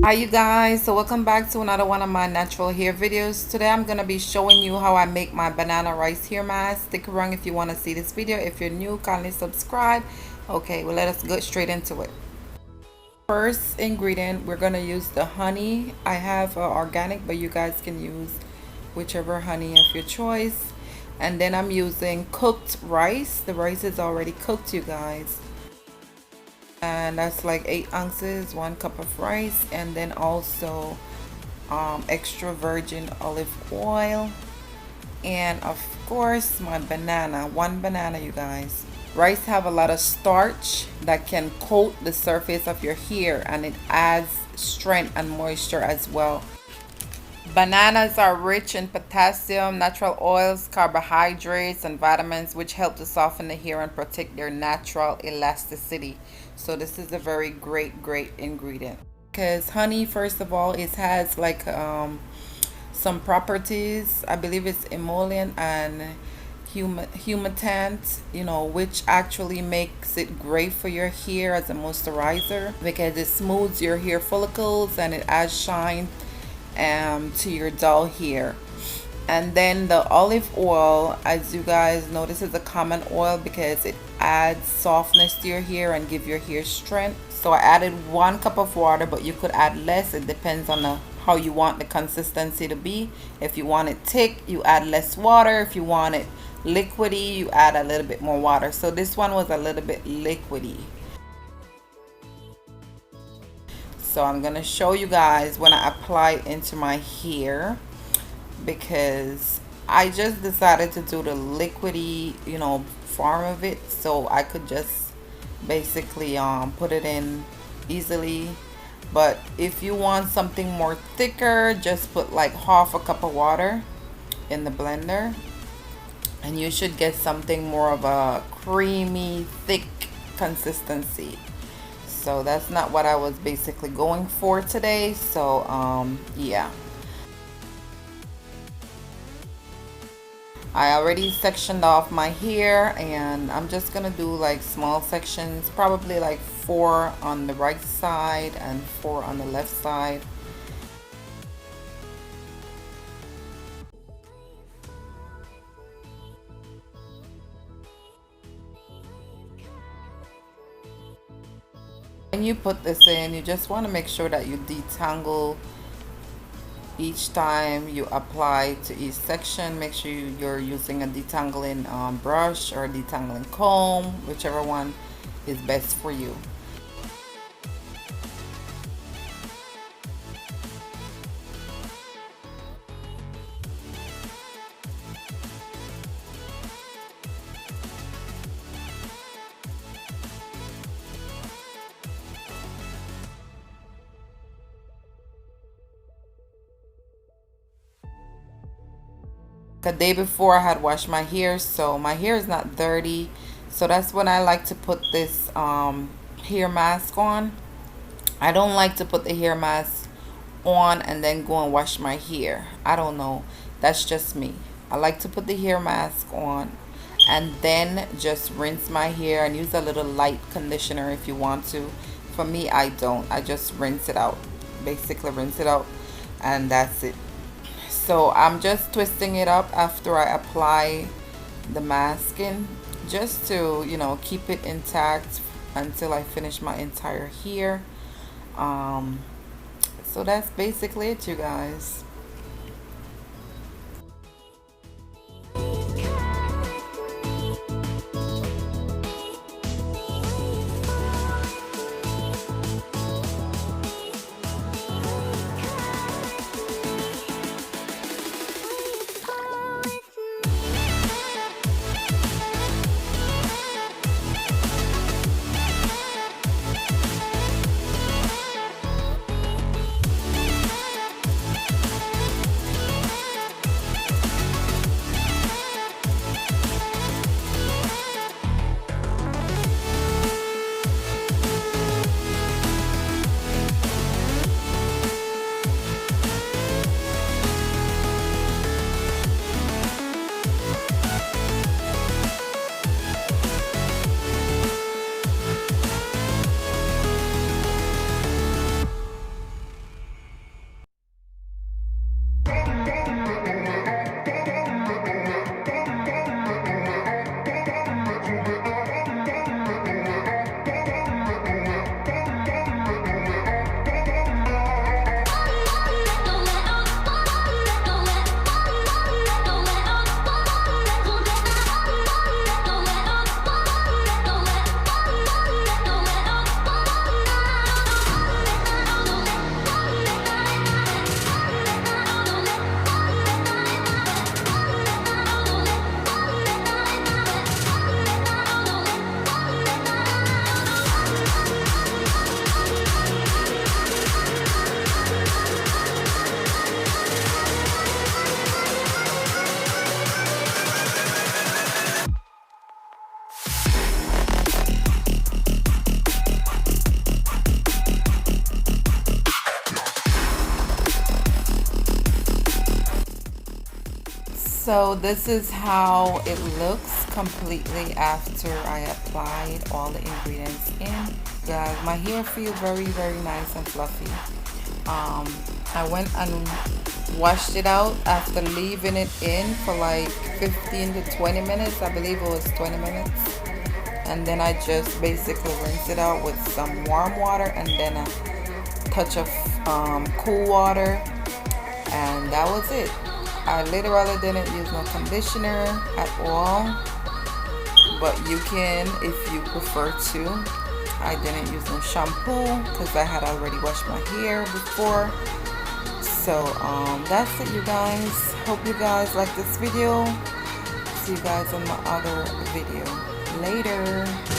Hi you guys, so welcome back to another one of my natural hair videos. Today I'm going to be showing you how I make my banana rice hair mask. Stick around if you want to see this video. If you're new, kindly subscribe. Okay, well, let us go straight into it. First ingredient, we're going to use the honey. I have organic, but you guys can use whichever honey of your choice. And then I'm using cooked rice. The rice is already cooked, you guys, and that's like 8 ounces, 1 cup of rice, and then also extra virgin olive oil, and of course my banana, 1 banana, you guys. Rice have a lot of starch that can coat the surface of your hair, and it adds strength and moisture as well. Bananas are rich in potassium, natural oils, carbohydrates, and vitamins, which help to soften the hair and protect their natural elasticity. So this is a very great ingredient. Because honey, first of all, it has like some properties. I believe it's emollient and humiditant, which actually makes it great for your hair as a moisturizer, because it smooths your hair follicles and it adds shine to your dull hair. And then the olive oil, as you guys know, this is a common oil because it adds softness to your hair and give your hair strength. So I added 1 cup of water, but you could add less. It depends on how you want the consistency to be. If you want it thick, you add less water. If you want it liquidy, you add a little bit more water. So this one was a little bit liquidy. So I'm gonna show you guys when I apply it into my hair, because I just decided to do the liquidy form of it, so I could just basically put it in easily. But if you want something more thicker, just put like 1/2 cup of water in the blender, and you should get something more of a creamy thick consistency. So that's not what I was basically going for today. So yeah, I already sectioned off my hair, and I'm just gonna do like small sections, probably like 4 on the right side and 4 on the left side. When you put this in, you just want to make sure that you detangle each time you apply to each section. Make sure you're using a detangling brush or a detangling comb, whichever one is best for you. The day before I had washed my hair, so my hair is not dirty. So that's when I like to put this hair mask on. I don't like to put the hair mask on and then go and wash my hair. I don't know, that's just me. I like to put the hair mask on and then just rinse my hair, and use a little light conditioner if you want to. For me, I don't. I just rinse it out, basically rinse it out, and that's it. So I'm just twisting it up after I apply the masking, just to keep it intact until I finish my entire hair. So that's basically it, you guys. So this is how it looks completely after I applied all the ingredients in. Guys, my hair feels very nice and fluffy. I went and washed it out after leaving it in for like 15 to 20 minutes. I believe it was 20 minutes. And then I just basically rinse it out with some warm water and then a touch of cool water, and that was it. I literally didn't use no conditioner at all, but you can if you prefer to. I didn't use no shampoo because I had already washed my hair before. So that's it, you guys. Hope you guys like this video. See you guys in my other video later.